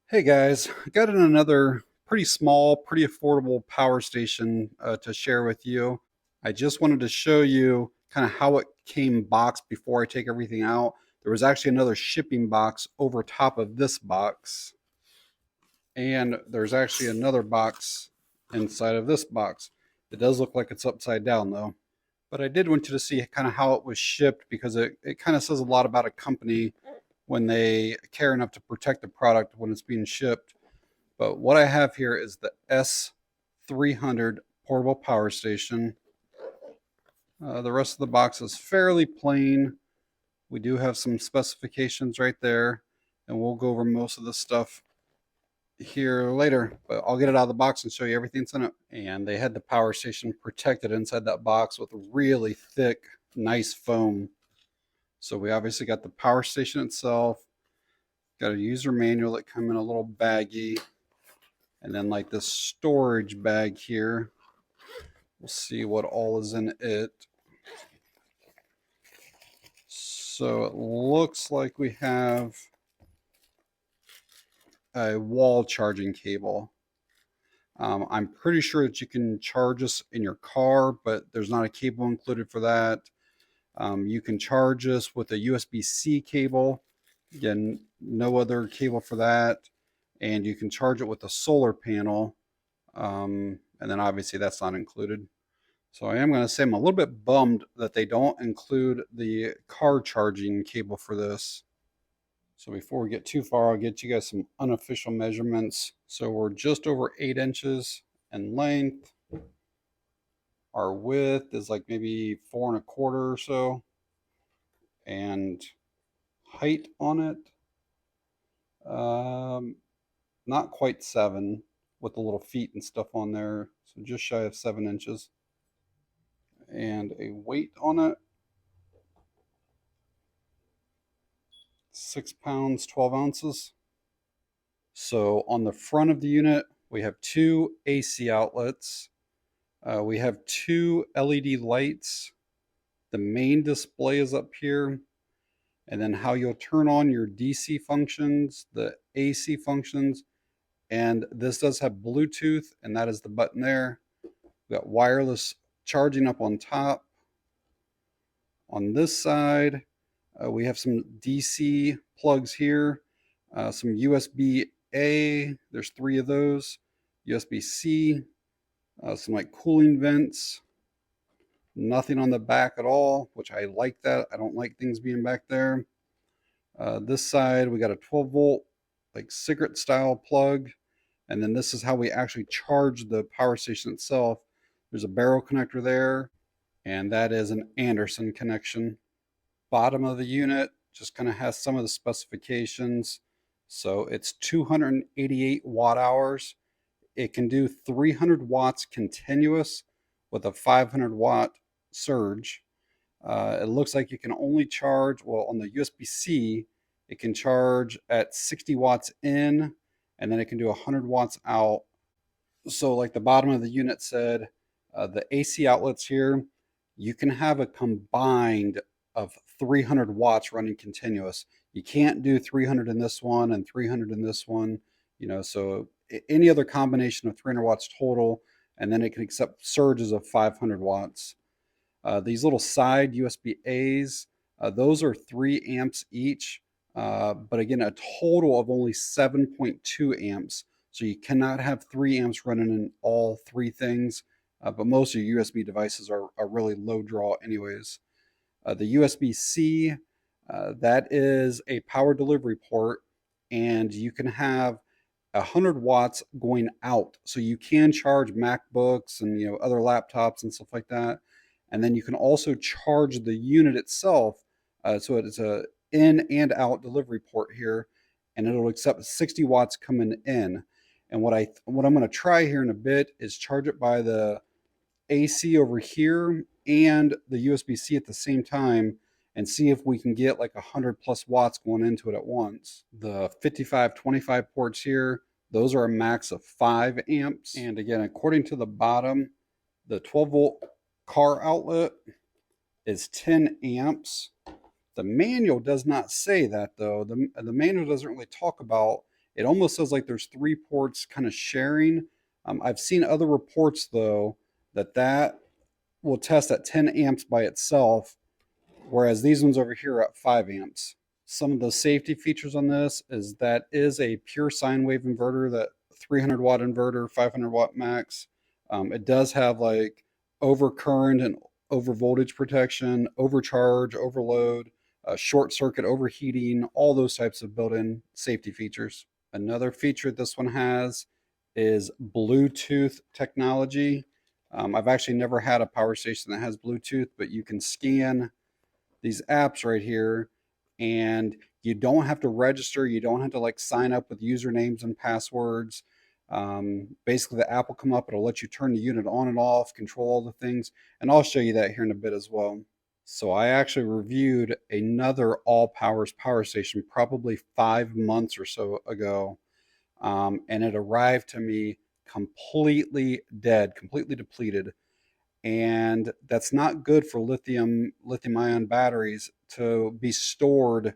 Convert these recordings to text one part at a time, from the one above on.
Hey guys, I got in another pretty small, pretty affordable power station to share with you. I just wanted to show you kind of how it came boxed before I take everything out. There was actually another shipping box over top of this box, and there's actually another box inside of this box. It does look like it's upside down though. But I did want you to see kind of how it was shipped because it kind of says a lot about a company when they care enough to protect the product when it's being shipped. But what I have here is the S300 portable power station. The rest of the box is fairly plain. We do have some specifications right there, and we'll go over most of the stuff here later, but I'll get it out of the box and show you everything that's in it. And they had the power station protected inside that box with really thick, nice foam. So we obviously got the power station itself, got a user manual that come in a little baggie, and then like this storage bag here. We'll see what all is in it. So it looks like we have a wall charging cable. I'm pretty sure that you can charge this in your car, but there's not a cable included for that. You can charge this with a USB-C cable. Again, no other cable for that. And you can charge it with a solar panel. And then obviously that's not included. So I am going to say I'm a little bit bummed that they don't include the car charging cable for this. So before we get too far, I'll get you guys some unofficial measurements. So we're just over 8 inches in length. Our width is like maybe 4 1/4 or so. And height on it, not quite 7 with the little feet and stuff on there. So just shy of 7 inches. And a weight on it, 6 pounds, 12 ounces. So on the front of the unit, we have 2 AC outlets. We have 2 LED lights. The main display is up here. And then how you'll turn on your DC functions, the AC functions. And this does have Bluetooth, and that is the button there. We've got wireless charging up on top. On this side, we have some DC plugs here, some USB-A, there's 3 of those, USB-C, some like cooling vents, nothing on the back at all, which I like that. I don't like things being back there. This side, we got a 12 volt, like cigarette style plug. And then this is how we actually charge the power station itself. There's a barrel connector there, and that is an Anderson connection. Bottom of the unit just kind of has some of the specifications. So it's 288 watt hours. It can do 300 watts continuous with a 500 watt surge. It looks like you can only charge, well, on the USB-C, it can charge at 60 watts in, and then it can do 100 watts out. So like the bottom of the unit said, the AC outlets here, you can have a combined of 300 watts running continuous. You can't do 300 in this one and 300 in this one, so any other combination of 300 watts total, and then it can accept surges of 500 watts. These little side USB-As, those are 3 amps each, but again, a total of only 7.2 amps. So you cannot have 3 amps running in all 3 things, but most of your USB devices are really low draw anyways. The USB-C, that is a power delivery port, and you can have 100 watts going out. So you can charge MacBooks and other laptops and stuff like that. And then you can also charge the unit itself. So it's a in and out delivery port here, and it'll accept 60 watts coming in. And what I'm going to try here in a bit is charge it by the AC over here and the USB-C at the same time, and see if we can get like 100 plus watts going into it at once. The 5525 ports here, those are a max of 5 amps. And again, according to the bottom, the 12 volt car outlet is 10 amps. The manual does not say that though. The manual doesn't really talk about It almost says like there's 3 ports kind of sharing. I've seen other reports though that will test at 10 amps by itself, whereas these ones over here are at 5 amps. Some of the safety features on this is that is a pure sine wave inverter, that 300 watt inverter, 500 watt max. It does have like overcurrent and over voltage protection, overcharge, overload, short circuit overheating, all those types of built-in safety features. Another feature this one has is Bluetooth technology. I've actually never had a power station that has Bluetooth, but you can scan these apps right here and you don't have to register. You don't have to like sign up with usernames and passwords. Basically, the app will come up. It'll let you turn the unit on and off, control all the things. And I'll show you that here in a bit as well. So I actually reviewed another Allpowers power station probably 5 months or so ago. And it arrived to me completely dead, completely depleted. And that's not good for lithium ion batteries to be stored,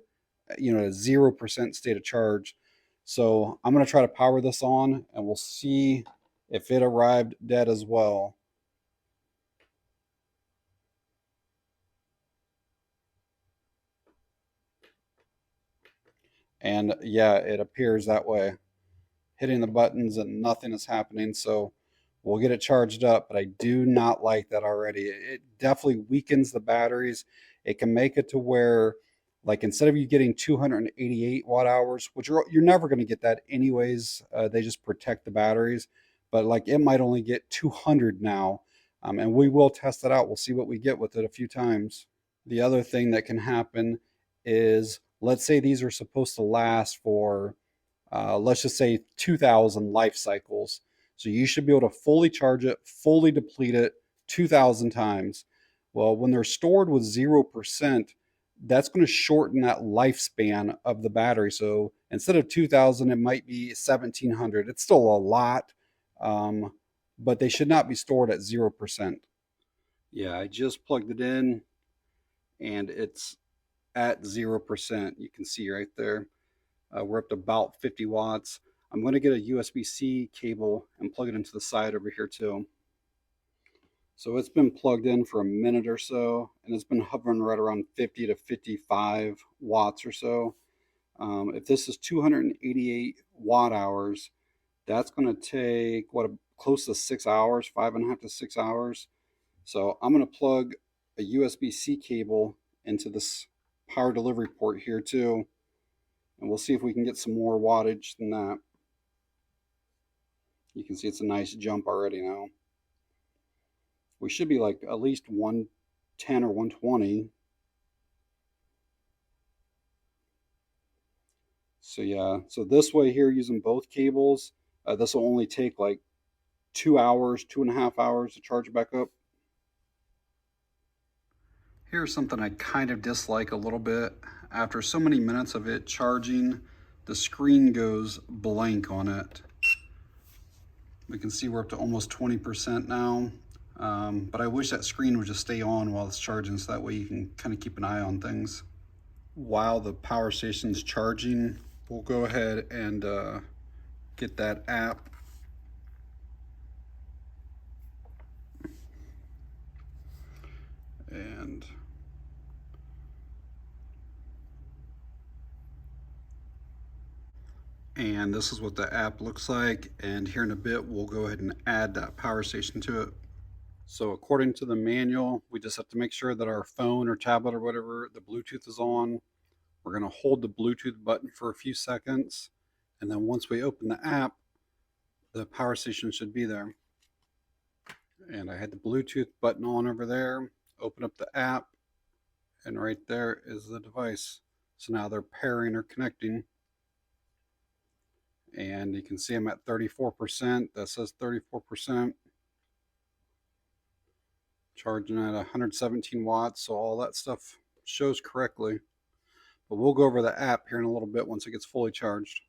at a 0% state of charge. So I'm going to try to power this on and we'll see if it arrived dead as well. And yeah, it appears that way. Hitting the buttons and nothing is happening. So we'll get it charged up, but I do not like that already. It definitely weakens the batteries. It can make it to where, like, instead of you getting 288 watt hours, which you're never going to get that anyways, they just protect the batteries. But like, it might only get 200 now, and we will test it out. We'll see what we get with it a few times. The other thing that can happen is, let's say these are supposed to last for let's just say 2,000 life cycles. So you should be able to fully charge it, fully deplete it 2,000 times. Well, when they're stored with 0%, that's going to shorten that lifespan of the battery. So instead of 2,000, it might be 1,700. It's still a lot, but they should not be stored at 0%. Yeah, I just plugged it in and it's at 0%. You can see right there. We're up to about 50 watts. I'm going to get a USB-C cable and plug it into the side over here too. So it's been plugged in for a minute or so, and it's been hovering right around 50 to 55 watts or so. If this is 288 watt hours, that's going to take, close to 6 hours, 5.5 to 6 hours. So I'm going to plug a USB-C cable into this power delivery port here too. And we'll see if we can get some more wattage than that. You can see it's a nice jump already now. We should be like at least 110 or 120. So yeah, so this way here using both cables, this will only take like 2 hours, 2.5 hours to charge it back up. Here's something I kind of dislike a little bit. After so many minutes of it charging, the screen goes blank on it. We can see we're up to almost 20% now. But I wish that screen would just stay on while it's charging, so that way you can kind of keep an eye on things. While the power station's charging, we'll go ahead and get that app. And this is what the app looks like. And here in a bit, we'll go ahead and add that power station to it. So according to the manual, we just have to make sure that our phone or tablet or whatever, the Bluetooth is on. We're going to hold the Bluetooth button for a few seconds. And then once we open the app, the power station should be there. And I had the Bluetooth button on over there. Open up the app, and right there is the device. So now they're pairing or connecting. And you can see I'm at 34%. That says 34%. Charging at 117 watts, so all that stuff shows correctly. But we'll go over the app here in a little bit once it gets fully charged.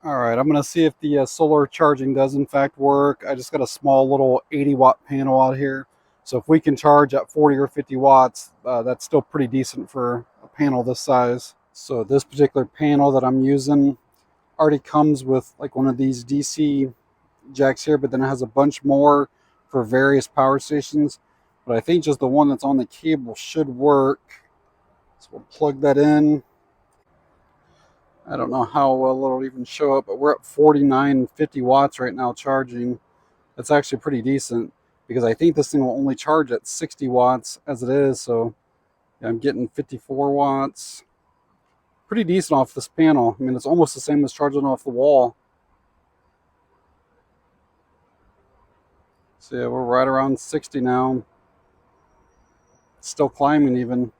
All right, I'm going to see if the solar charging does in fact work. I just got a small little 80 watt panel out here. So if we can charge at 40 or 50 watts, that's still pretty decent for a panel this size. So this particular panel that I'm using already comes with like one of these DC jacks here, but then it has a bunch more for various power stations. But I think just the one that's on the cable should work. So we'll plug that in. I don't know how well it'll even show up, but we're at 4950 watts right now charging. That's actually pretty decent because I think this thing will only charge at 60 watts as it is. So yeah, I'm getting 54 watts. Pretty decent off this panel. I mean, it's almost the same as charging off the wall. So yeah, we're right around 60 now. It's still climbing even.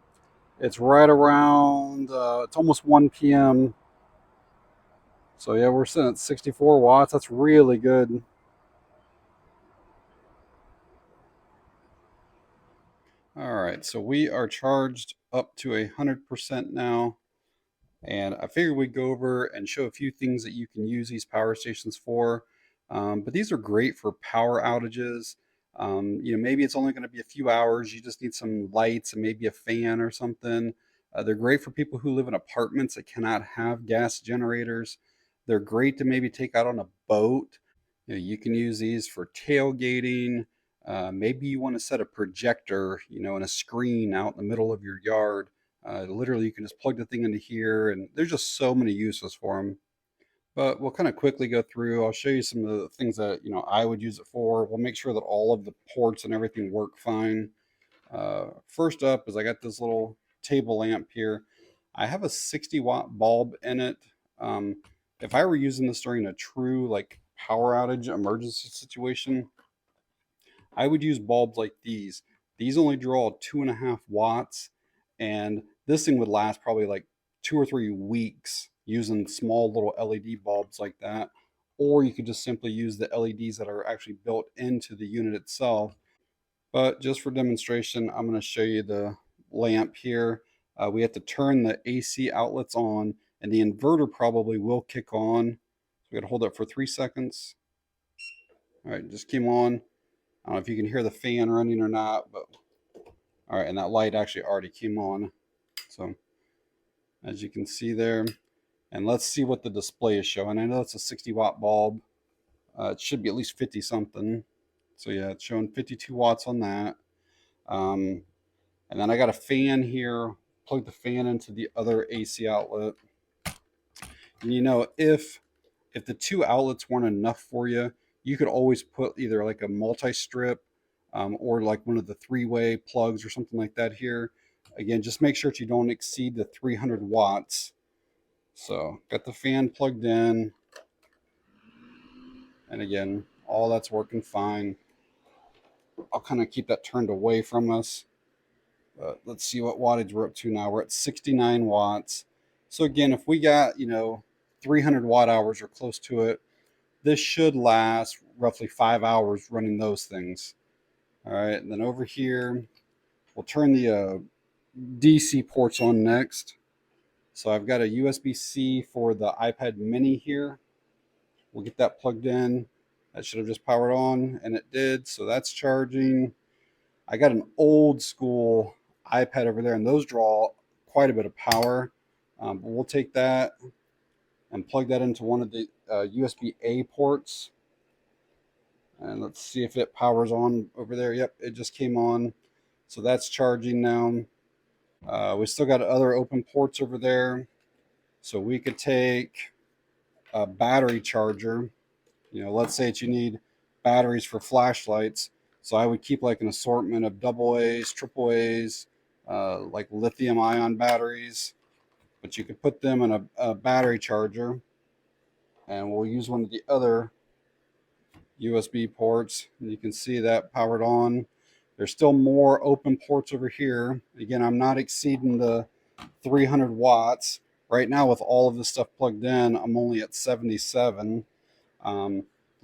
It's right around, it's almost 1 p.m. So yeah, we're sitting at 64 watts. That's really good. All right, so we are charged up to 100% now. And I figured we'd go over and show a few things that you can use these power stations for. But these are great for power outages. Maybe it's only going to be a few hours. You just need some lights and maybe a fan or something. They're great for people who live in apartments that cannot have gas generators. They're great to maybe take out on a boat. You can use these for tailgating. Maybe you want to set a projector, and a screen out in the middle of your yard. Literally, you can just plug the thing into here, and there's just so many uses for them. But we'll kind of quickly go through. I'll show you some of the things that I would use it for. We'll make sure that all of the ports and everything work fine. First up is I got this little table lamp here. I have a 60-watt bulb in it. If I were using this during a true like power outage emergency situation, I would use bulbs like these. These only draw 2.5 watts, and this thing would last probably like 2 or 3 weeks using small little LED bulbs like that. Or you could just simply use the LEDs that are actually built into the unit itself. But just for demonstration, I'm going to show you the lamp here. We have to turn the AC outlets on, and the inverter probably will kick on. So we got to hold it for 3 seconds. All right, just came on. I don't know if you can hear the fan running or not, but all right, and that light actually already came on. So as you can see there, and let's see what the display is showing. I know it's a 60-watt bulb. It should be at least 50 something. So yeah, it's showing 52 watts on that. And then I got a fan here. Plug the fan into the other AC outlet. And if the two outlets weren't enough for you, you could always put either like a multi-strip or like one of the three-way plugs or something like that here. Again, just make sure that you don't exceed the 300 watts. So got the fan plugged in. And again, all that's working fine. I'll kind of keep that turned away from us. But let's see what wattage we're up to now. We're at 69 watts. So again, if we got, 300 watt hours or close to it, this should last roughly 5 hours running those things. All right, and then over here, we'll turn the DC ports on next. So I've got a USB-C for the iPad mini here. We'll get that plugged in. That should have just powered on, and it did. So that's charging. I got an old school iPad over there, and those draw quite a bit of power. But we'll take that and plug that into one of the USB-A ports. And let's see if it powers on over there. Yep, it just came on. So that's charging now. We still got other open ports over there. So we could take a battery charger. Let's say that you need batteries for flashlights. So I would keep like an assortment of double A's, triple A's, like lithium ion batteries. But you could put them in a battery charger. And we'll use one of the other USB ports, and you can see that powered on. There's still more open ports over here. Again, I'm not exceeding the 300 watts. Right now, with all of this stuff plugged in, I'm only at 77.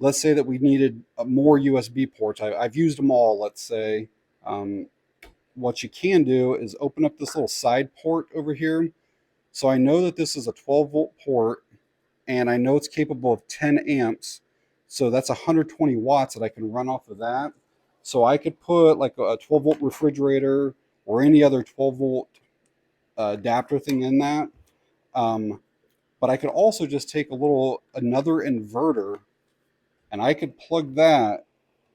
Let's say that we needed more USB ports. I've used them all, let's say. What you can do is open up this little side port over here. So I know that this is a 12-volt port, and I know it's capable of 10 amps. So that's 120 watts that I can run off of that. So I could put like a 12-volt refrigerator or any other 12-volt adapter thing in that. But I could also just take another inverter, and I could plug that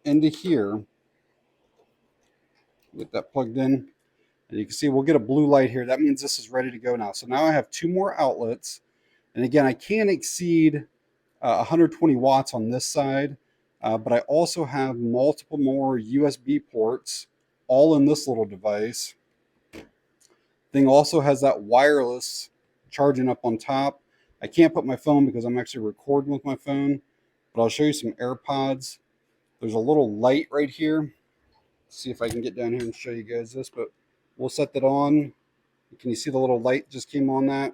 into here, get that plugged in. And you can see we'll get a blue light here. That means this is ready to go now. So now I have two more outlets. And again, I can't exceed 120 watts on this side, but I also have multiple more USB ports all in this little device. Thing also has that wireless charging up on top. I can't put my phone because I'm actually recording with my phone, but I'll show you some AirPods. There's a little light right here. Let's see if I can get down here and show you guys this, but we'll set that on. Can you see the little light just came on that?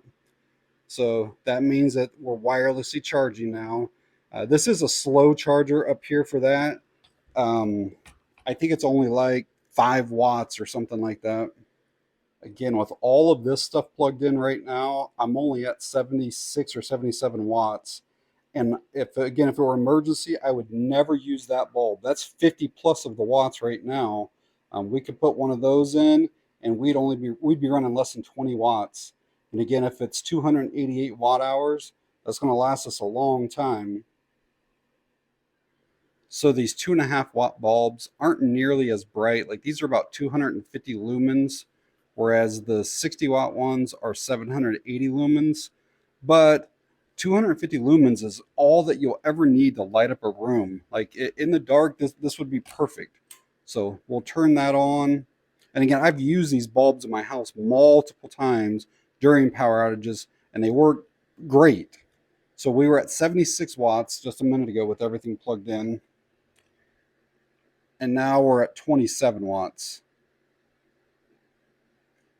So that means that we're wirelessly charging now. This is a slow charger up here for that. I think it's only like 5 watts or something like that. Again, with all of this stuff plugged in right now, I'm only at 76 or 77 watts. And if it were emergency, I would never use that bulb. That's 50 plus of the watts right now. We could put one of those in, and we'd be running less than 20 watts. And again, if it's 288 watt hours, that's going to last us a long time. So these 2.5 watt bulbs aren't nearly as bright. Like these are about 250 lumens, whereas the 60 watt ones are 780 lumens. But 250 lumens is all that you'll ever need to light up a room. Like in the dark, this would be perfect. So we'll turn that on. And again, I've used these bulbs in my house multiple times during power outages, and they work great. So we were at 76 watts just a minute ago with everything plugged in. And now we're at 27 watts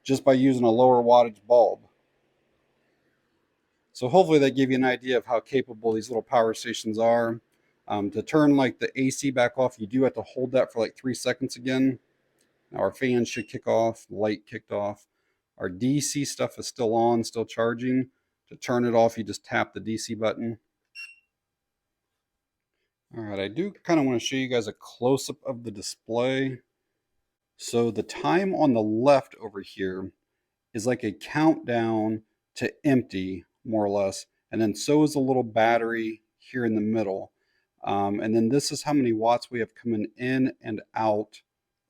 just by using a lower wattage bulb. So hopefully that gave you an idea of how capable these little power stations are. To turn like the AC back off, you do have to hold that for like 3 seconds again. Now our fan should kick off, light kicked off. Our DC stuff is still on, still charging. To turn it off, you just tap the DC button. All right, I do kind of want to show you guys a close-up of the display. So the time on the left over here is like a countdown to empty, more or less. And then so is a little battery here in the middle. And then this is how many watts we have coming in and out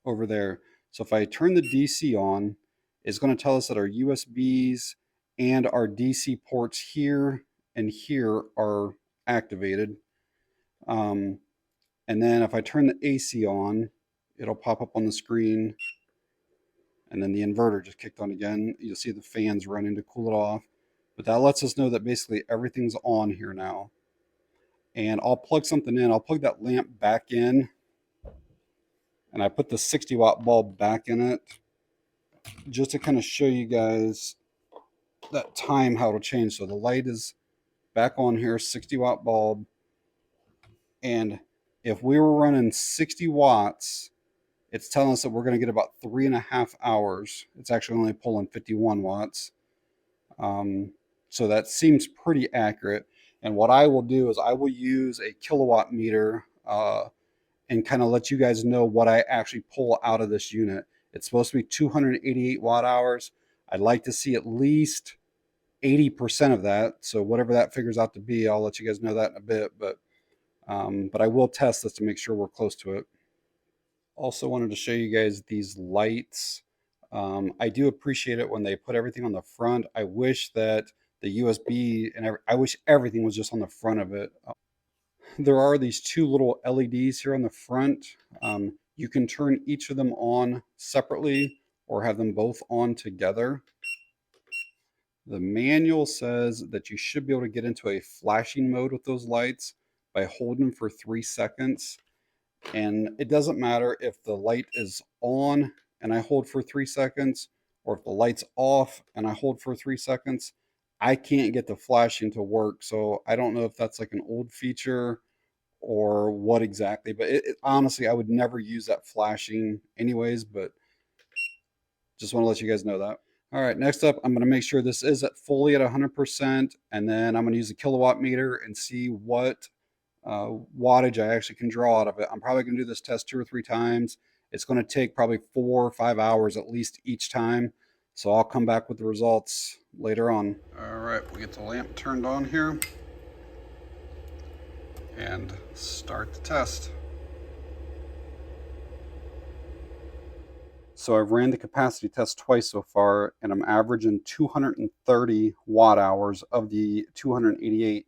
over there. So if I turn the DC on, it's going to tell us that our USBs and our DC ports here and here are activated. And then if I turn the AC on, it'll pop up on the screen. And then the inverter just kicked on again. You'll see the fans running to cool it off. But that lets us know that basically everything's on here now. And I'll plug something in. I'll plug that lamp back in. And I put the 60 watt bulb back in it just to kind of show you guys that time, how it'll change. So the light is back on here, 60 watt bulb. And if we were running 60 watts, it's telling us that we're going to get about 3.5 hours. It's actually only pulling 51 watts. So that seems pretty accurate. And what I will do is I will use a kilowatt meter and kind of let you guys know what I actually pull out of this unit. It's supposed to be 288 watt hours. I'd like to see at least 80% of that. So whatever that figures out to be, I'll let you guys know that in a bit. But I will test this to make sure we're close to it. Also wanted to show you guys these lights. I do appreciate it when they put everything on the front. I wish that the USB and I wish everything was just on the front of it. There are these two little LEDs here on the front. You can turn each of them on separately or have them both on together. The manual says that you should be able to get into a flashing mode with those lights by holding them for 3 seconds. And it doesn't matter if the light is on and I hold for 3 seconds, or if the light's off and I hold for 3 seconds. I can't get the flashing to work. So I don't know if that's like an old feature or what exactly, but honestly, I would never use that flashing anyways, but just want to let you guys know that. All right, next up, I'm going to make sure this is at fully at 100%, and then I'm going to use a kilowatt meter and see what wattage I actually can draw out of it. I'm probably going to do this test 2 or 3 times. It's going to take probably 4 or 5 hours at least each time. So I'll come back with the results later on. All right, we get the lamp turned on here and start the test. So I've ran the capacity test twice so far, and I'm averaging 230 watt hours of the 288.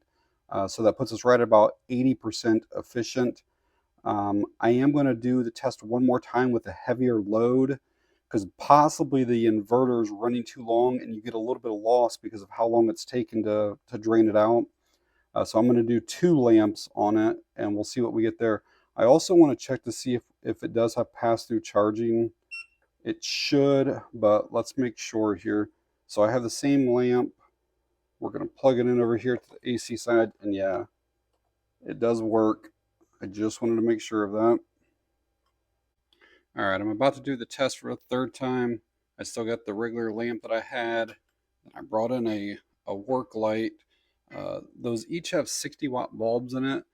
So that puts us right at about 80% efficient. I am going to do the test one more time with a heavier load because possibly the inverter is running too long and you get a little bit of loss because of how long it's taken to drain it out. So I'm going to do 2 lamps on it and we'll see what we get there. I also want to check to see if it does have pass-through charging. It should, but let's make sure here. So I have the same lamp. We're going to plug it in over here to the AC side, and yeah, it does work. I just wanted to make sure of that. All right, I'm about to do the test for a third time. I still got the regular lamp that I had. I brought in a work light. Those each have 60 watt bulbs in it,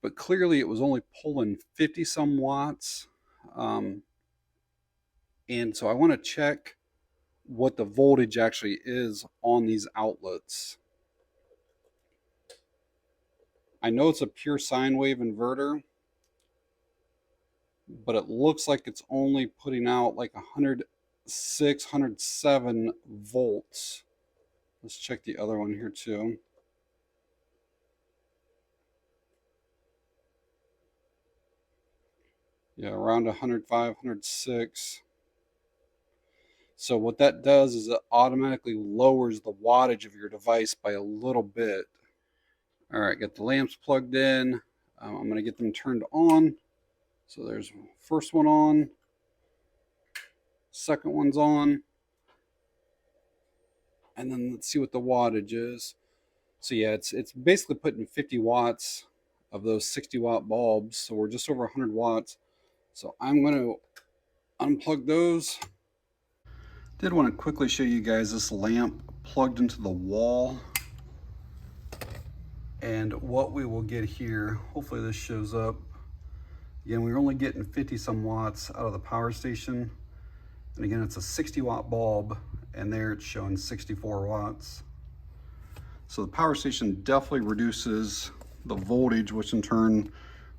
but clearly it was only pulling 50 some watts. And so I want to check what the voltage actually is on these outlets. I know it's a pure sine wave inverter, but it looks like it's only putting out like 106, 107 volts. Let's check the other one here too. Yeah, around 105, 106. So what that does is it automatically lowers the wattage of your device by a little bit. All right, got the lamps plugged in. I'm going to get them turned on. So there's first one on, second one's on, and then let's see what the wattage is. So yeah, it's basically putting 50 watts of those 60 watt bulbs. So we're just over 100 watts. So I'm going to unplug those. Did want to quickly show you guys this lamp plugged into the wall. And what we will get here, hopefully this shows up. Again, we're only getting 50 some watts out of the power station. And again, it's a 60 watt bulb, and there it's showing 64 watts. So the power station definitely reduces the voltage, which in turn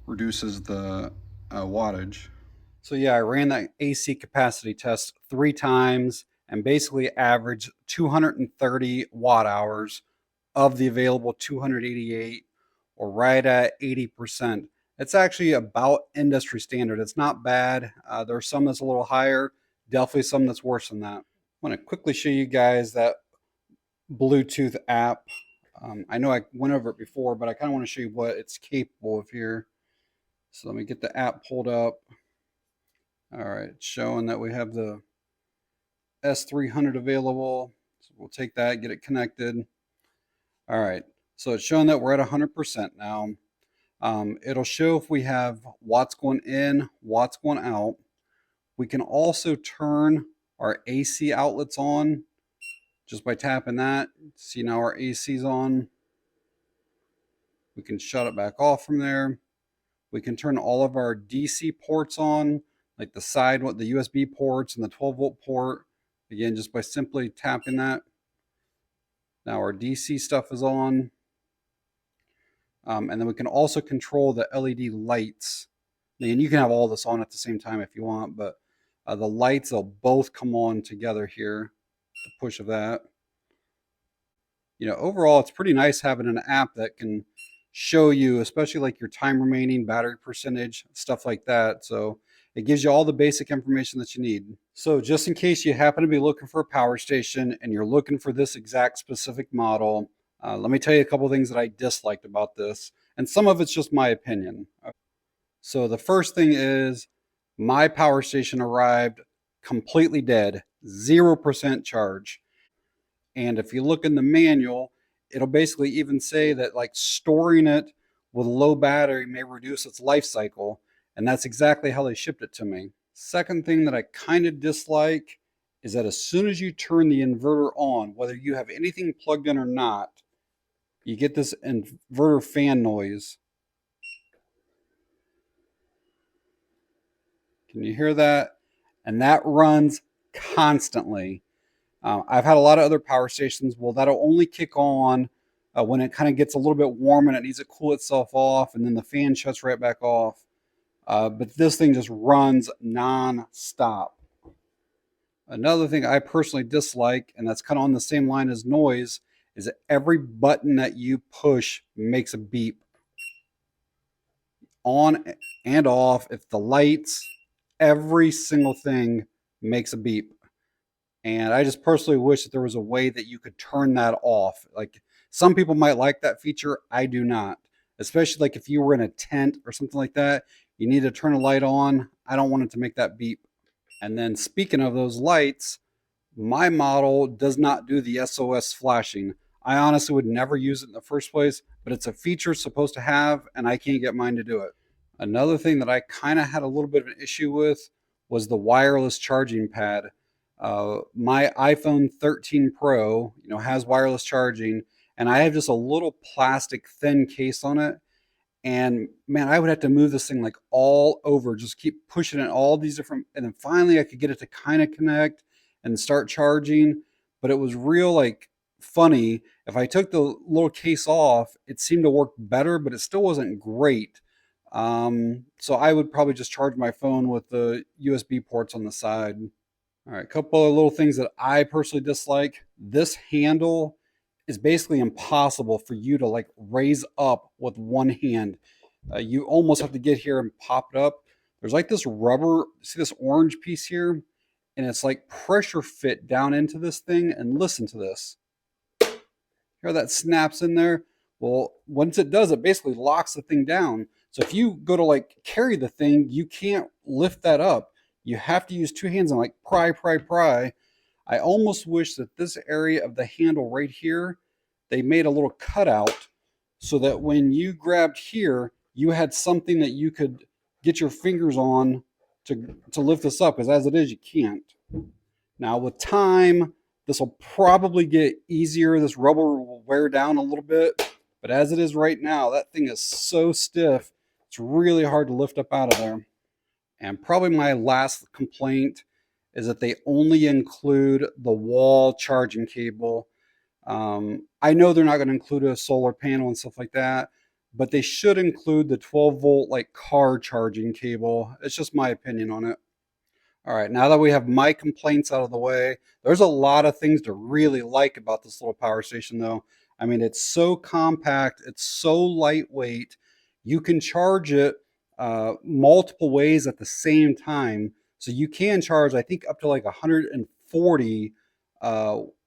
reduces the wattage. So yeah, I ran that AC capacity test 3 times and basically averaged 230 watt hours of the available 288, or right at 80%. It's actually about industry standard. It's not bad. There's some that's a little higher, definitely some that's worse than that. I want to quickly show you guys that Bluetooth app. I know I went over it before, but I kind of want to show you what it's capable of here. So let me get the app pulled up. All right, it's showing that we have the S300 available. So we'll take that, get it connected. All right, so it's showing that we're at 100% now. It'll show if we have watts going in, watts going out. We can also turn our AC outlets on just by tapping that. See, now our AC's on. We can shut it back off from there. We can turn all of our DC ports on, like the side, the USB ports and the 12 volt port. Again, just by simply tapping that. Now our DC stuff is on. And then we can also control the LED lights. And you can have all this on at the same time if you want, but the lights, they'll both come on together here, the push of that. You know, overall, it's pretty nice having an app that can show you, especially like your time remaining, battery percentage, stuff like that. So it gives you all the basic information that you need. So just in case you happen to be looking for a power station and you're looking for this exact specific model, let me tell you a couple of things that I disliked about this. And some of it's just my opinion. So the first thing is my power station arrived completely dead, 0% charge. And if you look in the manual, it'll basically even say that like storing it with low battery may reduce its life cycle. And that's exactly how they shipped it to me. Second thing that I kind of dislike is that as soon as you turn the inverter on, whether you have anything plugged in or not, you get this inverter fan noise. Can you hear that? And that runs constantly. I've had a lot of other power stations. Well, that'll only kick on when it kind of gets a little bit warm and it needs to cool itself off, and then the fan shuts right back off. But this thing just runs non-stop. Another thing I personally dislike, and that's kind of on the same line as noise, is that every button that you push makes a beep. On and off, if the lights, every single thing makes a beep. And I just personally wish that there was a way that you could turn that off. Like some people might like that feature. I do not. Especially like if you were in a tent or something like that, you need to turn a light on. I don't want it to make that beep. And then speaking of those lights, my model does not do the SOS flashing. I honestly would never use it in the first place, but it's a feature supposed to have, and I can't get mine to do it. Another thing that I kind of had a little bit of an issue with was the wireless charging pad. My iPhone 13 Pro, has wireless charging, and I have just a little plastic thin case on it. And man, I would have to move this thing like all over, just keep pushing it all these different, and then finally I could get it to kind of connect and start charging. But it was real like funny. If I took the little case off, it seemed to work better, but it still wasn't great. So I would probably just charge my phone with the USB ports on the side. All right, a couple of little things that I personally dislike. This handle is basically impossible for you to like raise up with one hand. You almost have to get here and pop it up. There's like this rubber, see this orange piece here? And it's like pressure fit down into this thing. And listen to this. Hear that snaps in there? Well, once it does, it basically locks the thing down. So if you go to like carry the thing, you can't lift that up. You have to use two hands and like pry. I almost wish that this area of the handle right here, they made a little cutout so that when you grabbed here, you had something that you could get your fingers on to lift this up, because as it is, you can't. Now with time, this will probably get easier. This rubber will wear down a little bit, but as it is right now, that thing is so stiff, it's really hard to lift up out of there. And probably my last complaint is that they only include the wall charging cable. I know they're not going to include a solar panel and stuff like that, but they should include the 12-volt like car charging cable. It's just my opinion on it. All right, now that we have my complaints out of the way, there's a lot of things to really like about this little power station though. I mean, it's so compact, it's so lightweight. You can charge it multiple ways at the same time. So you can charge, I think, up to like 140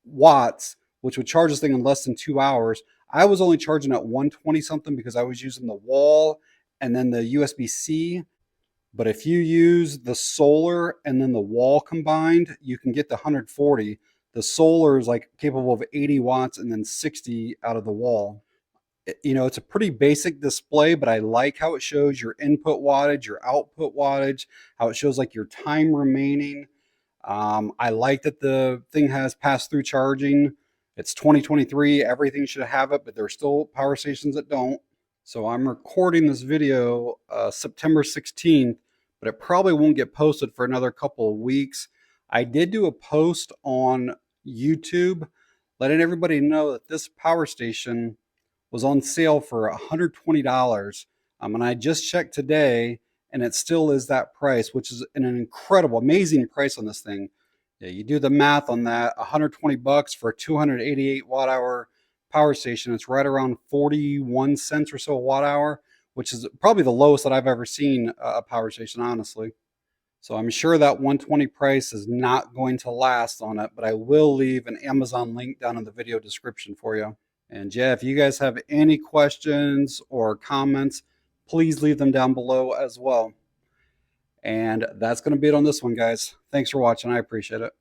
watts, which would charge this thing in less than 2 hours. I was only charging at 120 something because I was using the wall and then the USB-C. But if you use the solar and then the wall combined, you can get the 140. The solar is like capable of 80 watts and then 60 out of the wall. It's a pretty basic display, but I like how it shows your input wattage, your output wattage, how it shows like your time remaining. I like that the thing has pass-through charging. It's 2023, everything should have it, but there's still power stations that don't. So I'm recording this video September 16th, but it probably won't get posted for another couple of weeks. I did do a post on YouTube letting everybody know that this power station was on sale for $120. And I just checked today and it still is that price, which is an incredible, amazing price on this thing. Yeah, you do the math on that, 120 bucks for a 288 watt hour power station. It's right around 41 cents or so a watt hour, which is probably the lowest that I've ever seen a power station, honestly. So I'm sure that 120 price is not going to last on it, but I will leave an Amazon link down in the video description for you. And yeah, if you guys have any questions or comments, please leave them down below as well. And that's going to be it on this one, guys. Thanks for watching. I appreciate it.